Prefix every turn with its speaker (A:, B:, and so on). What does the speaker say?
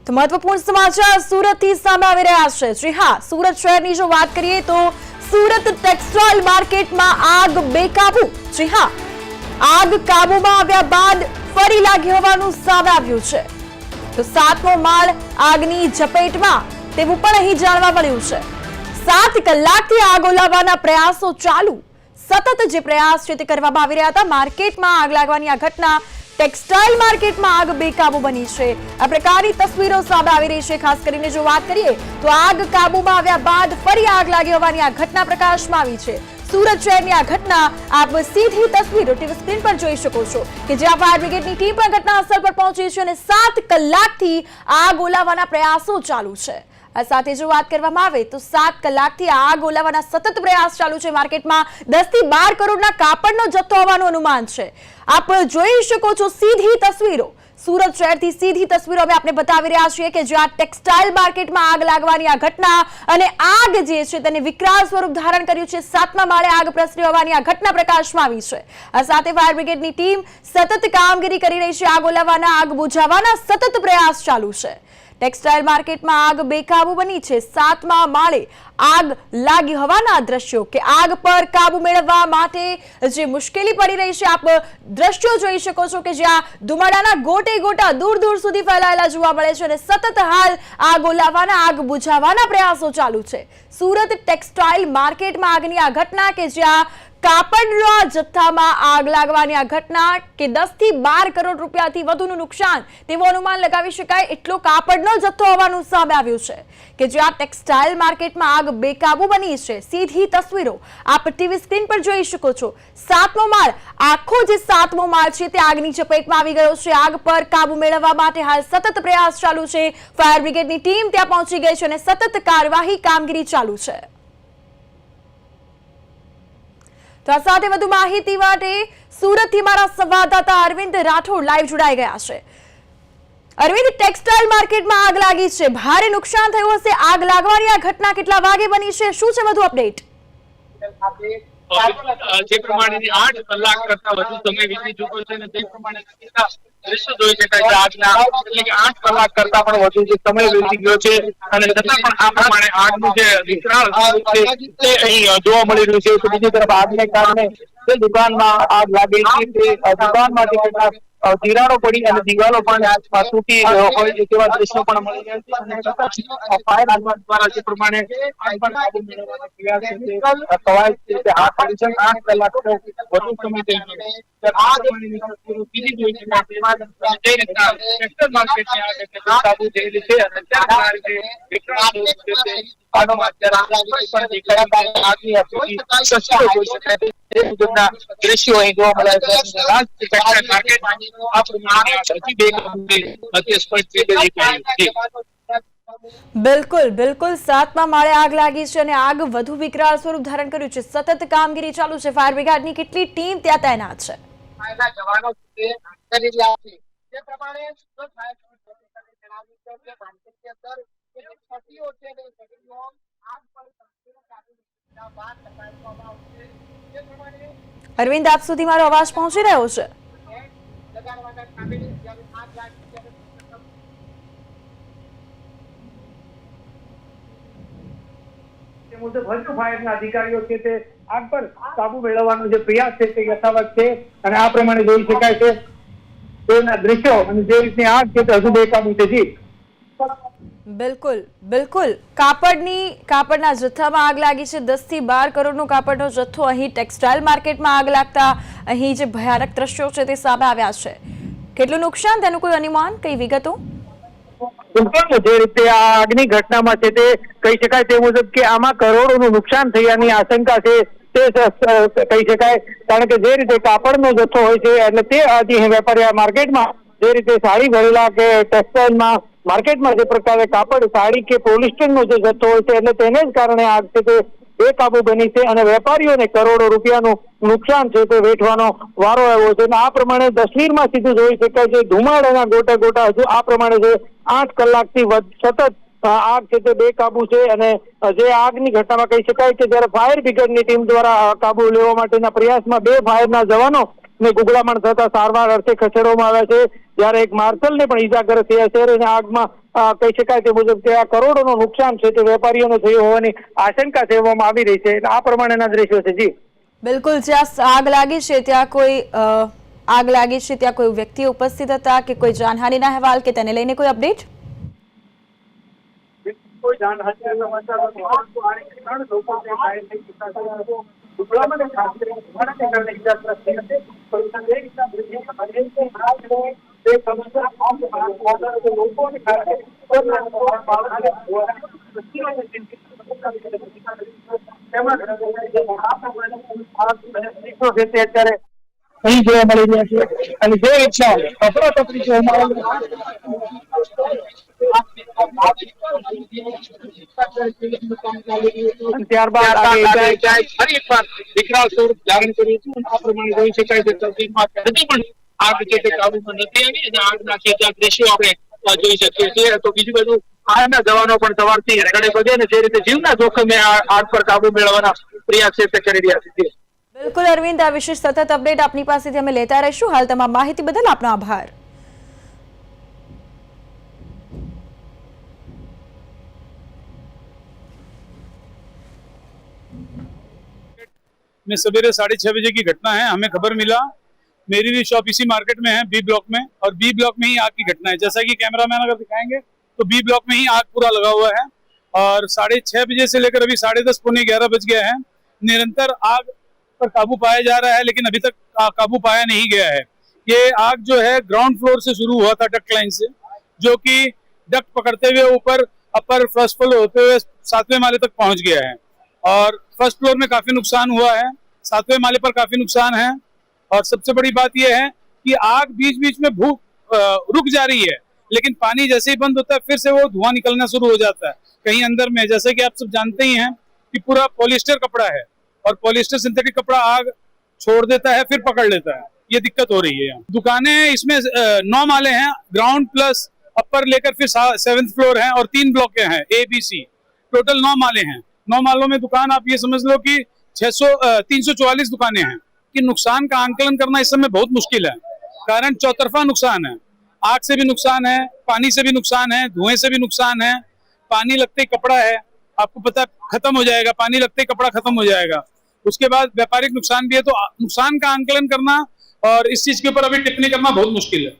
A: તો મહત્વપૂર્ણ સમાચાર સુરતથી સામે આવી રહ્યા છે। જી હા, સુરત શહેરની જો વાત કરીએ તો સુરત ટેક્સટાઇલ માર્કેટમાં આગ બેકાબુ। જી હા, આગ કાબુમાં આવ્યા બાદ ફરી લાગી હોવાનું સામે આવ્યું છે। તો 7મો માળ આગની ઝપેટમાં તેવું પણ અહીં જાણવા મળ્યું છે। 7 કલાકથી આગ ઓલવવાના પ્રયાસો ચાલુ। સતત જે પ્રયાસ છે તે કરવામાં આવી રહ્યા હતા। માર્કેટમાં આગ લાગવાની આ ઘટના ટેક્સટાઇલ માર્કેટમાં આગ બેકાબુ બની છે। આ પ્રકારની તસવીરો સામે આવી રહી છે। ખાસ કરીને જો વાત કરીએ તો આગ કાબુમાં આવ્યા બાદ ફરી આગ લાગી હોવાની આ ઘટના પ્રકાશમાં આવી છે। સુરત શહેરની આ ઘટના આપ સીધી તસવીરો ટીવી સ્ક્રીન પર જોઈ શકો છો કે જ્યાં ફાયર બ્રિગેડની ટીમ પણ ઘટના સ્થળ પર પહોંચી છે અને 7 કલાકથી આગ ઓલવવાના પ્રયાસો ચાલુ છે। આ સાથે જો વાત કરવામાં આવે તો 7 કલાકથી આગ ઓલવવાના સતત પ્રયાસ ચાલુ છે। માર્કેટમાં 10 થી 12 કરોડના કાપડનો જથ્થો હોવાનું અનુમાન છે। આપ જોઈ શકો છો સીધી તસવીરો, સુરત શહેરથી સીધી તસવીરો અમે આપને બતાવી રહ્યા છીએ કે જ્યાં ટેક્સટાઇલ માર્કેટમાં આગ લાગવાની આ ઘટના અને આગ જે છે તેને વિકરાળ સ્વરૂપ ધારણ કર્યું છે। 7મા માળે આગ પ્રસરી હોવાની આ ઘટના પ્રકાશમાં આવી છે। આ સાથે ફાયર બ્રિગેડની ટીમ સતત કામગીરી કરી રહી છે। આગ ઓલવવાના, આગ બુઝાવવાના સતત પ્રયાસ ચાલુ છે। ટેક્સટાઇલ માર્કેટમાં આગ બેકાબુ બની છે। 7મા માળે આગ લાગી હોવાના દ્રશ્યો કે આગ પર કાબુ મેળવવા માટે જે મુશ્કેલી પડી રહી છે, આપ દ્રશ્યો જોઈ શકો છો કે જ્યાં ધુમાડાના ગોટે ગોટા દૂર દૂર સુધી ફેલાયેલા જોવા મળે છે અને સતત હાલ આગ ઓલવવાના, આગ બુઝાવવાના પ્રયાસો ચાલુ છે। સુરત ટેક્સટાઇલ માર્કેટમાં આગની આ ઘટના કે જ્યાં કાપડના જથ્થામાં આગ લાગવાની આ ઘટના કે 10 થી 12 કરોડ રૂપિયાથી વધુનું નુકસાન તેવું અનુમાન લગાવી શકાય એટલો કાપડનો જથ્થો હોવાનું સામે આવ્યું છે કે જ્યાં ટેક્સટાઇલ માર્કેટમાં આગ બેકાબુ બની છે। સીધી તસવીરો આપ ટીવી સ્ક્રીન પર જોઈ શકો છો। 7મો માળ, આખો જે 7મો માળ છે તે આગની ચપેટમાં આવી ગયો છે। આગ પર કાબુ મેળવવા માટે હાલ સતત પ્રયાસ ચાલુ છે। ફાયર બ્રિગેડની ટીમ ત્યાં પહોંચી ગઈ છે અને સતત કાર્યવાહી કામગીરી ચાલુ છે। તો આ સાથે વધુ માહિતી માટે સુરતથી મારા સંવાદદાતા અરવિંદ રાઠોડ લાઈવ જોડાઈ ગયા છે। અરવિંદ, ટેક્સટાઇલ માર્કેટમાં આગ લાગી છે, ભારે નુકસાન થયું હશે। આગ લાગવાની આ ઘટના કેટલા વાગે બની છે, શું છે વધુ અપડેટ?
B: જે પ્રમાણે 8 કલાક કરતા વધુ સમય વીતી ચૂક્યો છે અને તે પ્રમાણે દ્રશ્ય જોઈ શકાય છે આજના, એટલે કે 8 કલાક કરતા પણ વધુ જે સમય વીતી ગયો છે અને છતાં પણ આ પ્રમાણે આગનું જે વિકરાળ સ્વરૂપ છે તે અહીં જોવા મળી રહ્યું છે। તો બીજી તરફ આગને કારણે જે દુકાનમાં આગ લાગી હતી તે દુકાનમાંથી કેટલાક તિરાડો પડી અને દિવાલો પણ તૂટી હોય તેવા દ્રશ્યો પણ મળી રહ્યા છે અને ફાયર બ્રિગેડ દ્વારા જે પ્રમાણે આગ પર કાબુ મેળવવાનો પ્રયાસ છે તે કવાયત છે હાથ પાડી છે। 8 કલાક વધુ સમય થઈ ગયો। આ પ્રમાણેની તસવીરો સીધી જોઈ શકાય છે જે રીતના ટેક્સટાઇલ માર્કેટની આગ એટલે બેકાબુ થયેલી છે અને ત્યારે આ રીતે વિકરાળ સ્વરૂપ છે તે આગમાં અત્યારે પણ દેખાય આગની આપણી તસવીરો જોઈ શકાય છે। તે મુજબના દ્રશ્યો અહીં જોવા મળે છે। ટેક્સટાઇલ માર્કેટમાં આ પ્રમાણે હજી બેકાબુ અત્યારે સ્પષ્ટ રીતે દેખાય છે।
A: બિલકુલ બિલકુલ, 7મા માળે આગ લાગી છે અને આગ વધુ વિકરાળ સ્વરૂપ ધારણ કર્યું છે। સતત કામગીરી ચાલુ છે। ફાયર બ્રિગેડની કેટલી ટીમ ત્યાં તૈનાત છે?
B: જવાનો કરી રહ્યા છે જે પ્રમાણે
A: અરવિંદ, આપ સુધી મારો અવાજ પહોંચી રહ્યો છે?
C: મુજબ હજુ ફાયરના અધિકારીઓ છે તે આગ પર કાબુ મેળવવાનો જે પ્રયાસ છે તે યથાવત છે અને આ પ્રમાણે જોઈ શકાય છે તેના દ્રશ્યો અને જે રીતની આગ છે તે હજુ બેકાબુ છે। જી
A: બિલકુલ બિલકુલ, કાપડના જથ્થામાં આગ લાગી છે। 10 થી 12 કરોડનો કાપડનો જથ્થો અહીં ટેક્સટાઇલ માર્કેટમાં આગ લાગતા અહીં જે ભયાનક દ્રશ્યો છે તે સામે આવ્યા છે। કેટલું નુકસાન, તેનું કોઈ અનુમાન, કઈ વિગતો?
C: જે રીતે આ આગની ઘટનામાં છે તે કહી શકાય તે મુજબ કે આમાં કરોડોનું નુકસાન થયાની આશંકા છે તે કહી શકાય। કારણ કે જે રીતે કાપડનો જથ્થો હોય છે એટલે તે આજે વેપારી માર્કેટમાં જે રીતે સાડી ભરેલા કે ટેક્સટાઇલમાં માર્કેટમાં જે પ્રકારે કાપડ, સાડી કે પોલિસ્ટરનો જે જથ્થો હોય છે એટલે તેને જ કારણે આગ છે તે બેકાબુ બની છે અને વેપારીઓને કરોડો રૂપિયાનું નુકસાન છે તે વેઠવાનો વારો આવ્યો છે। આ પ્રમાણે તસવીરમાં સીધું જોઈ શકાય છે ધુમાડાના ગોટા ગોટા હજુ આ પ્રમાણે છે 8 કલાકથી સતત આગ છે તે બેકાબુ છે અને જે આગની ઘટનામાં કહી શકાય કે જ્યારે ફાયર બ્રિગેડની ટીમ દ્વારા કાબુ લેવા માટેના પ્રયાસમાં 2 ફાયરના જવાનો ને ગુગળામણ થતા સારવાર અર્થે ખસેડવામાં આવ્યા છે, જ્યારે એક માર્શલને પણ ઈજાગ્રસ્ત થયા છે અને આગમાં કહી શકાય તે મુજબ કે આ કરોડોનું નુકસાન છે તે વેપારીઓને થયું હોવાની આશંકા સેવવામાં આવી રહી છે. આ પ્રમાણેના દ્રશ્યો છે. જી
A: બિલકુલ, જ્યાં આગ લાગી છે ત્યાં કોઈ વ્યક્તિ ઉપસ્થિત હતા કે કોઈ જાનહાનિના અહેવાલ કે તેને લઈને કોઈ અપડેટ?
C: કોઈ જાનહાનિના સમાચાર નથી. પરંતુ આ 3 લોકો જે ઘાયલ થઈ ચૂક્યા છે. ગુગળામણ ખાતે ઘણા કારણે ઈજાગ્રસ્ત થયા છે. પરંતુ એ રીતના દ્રશ્યો બને છે આ છે તે સમસ્યા લોકોને કારણે અત્યારે અહીં જોવા મળી રહ્યા છે અને જે રીતના અફરાતફરી જોવા ત્યારબાદ
B: ફરી એકવાર વિકરાળ સ્વરૂપ ધારણ કર્યું હતું. આ પ્રમાણે જોઈ શકાય છે તસવીરમાં હજી પણ આગ છે તે કાબુમાં નથી આવી અને આગના છે ત્યાં દ્રશ્યો આપણે જોઈ શકીએ છીએ. તો બીજું બધું આર્મીના જવાનો પણ સવારથી રગડે પગે અને જે રીતે જીવના જોખમે આગ પર કાબુ મેળવવાના પ્રયાસ છે તે કરી રહ્યા છે.
A: બિલકુલ અરવિંદ, આ વિશે સતત અપડેટ આપની પાસેથી અમે લેતા રહીશું. હાલ તમામ માહિતી બદલ આપનો આભાર.
D: में सवेरे 6:30 बजे की घटना है. हमें खबर मिला, मेरी भी शॉप इसी मार्केट में है, बी ब्लॉक में, और बी ब्लॉक में ही आग की घटना है. जैसा कि कैमरामैन अगर दिखाएंगे तो बी ब्लॉक में ही आग पूरा लगा हुआ है और 6:30 बजे से लेकर अभी 10:30 पौने 11 बज गया है. निरंतर आग पर काबू पाया जा रहा है, लेकिन अभी तक काबू पाया नहीं गया है. ये आग जो है ग्राउंड फ्लोर से शुरू हुआ था, डक्ट लाइन से, जो कि डक्ट पकड़ते हुए ऊपर अपर फर्स्ट फ्लोर होते हुए 7वें माले तक पहुंच गया है. और फर्स्ट फ्लोर में काफी नुकसान हुआ है, 7वें माले पर काफी नुकसान है. और सबसे बड़ी बात यह है कि आग बीच बीच में रुक जा रही है, लेकिन पानी जैसे ही बंद होता है फिर से वो धुआं निकलना शुरू हो जाता है कहीं अंदर में. जैसे कि आप सब जानते ही हैं कि पूरा पॉलिस्टर कपड़ा है और पॉलिस्टर सिंथेटिक कपड़ा आग छोड़ देता है फिर पकड़ लेता है. ये दिक्कत हो रही है. दुकानें इसमें 9 माले हैं, ग्राउंड प्लस अपर लेकर फिर 7th फ्लोर है और 3 ब्लॉक हैं, A, B, C, टोटल 9 माले हैं. 9 मालों में दुकान आप ये समझ लो कि 344 दुकानें हैं. कि नुकसान का आंकलन करना इस समय बहुत मुश्किल है, कारण चौतरफा नुकसान है. आग से भी नुकसान है, पानी से भी नुकसान है, धुएं से भी नुकसान है. पानी लगते ही कपड़ा है, आपको पता खत्म हो जाएगा, पानी लगते ही कपड़ा खत्म हो जाएगा. उसके बाद व्यापारिक नुकसान भी है. तो नुकसान का आंकलन करना और इस चीज के ऊपर अभी टिप्पणी करना बहुत मुश्किल है.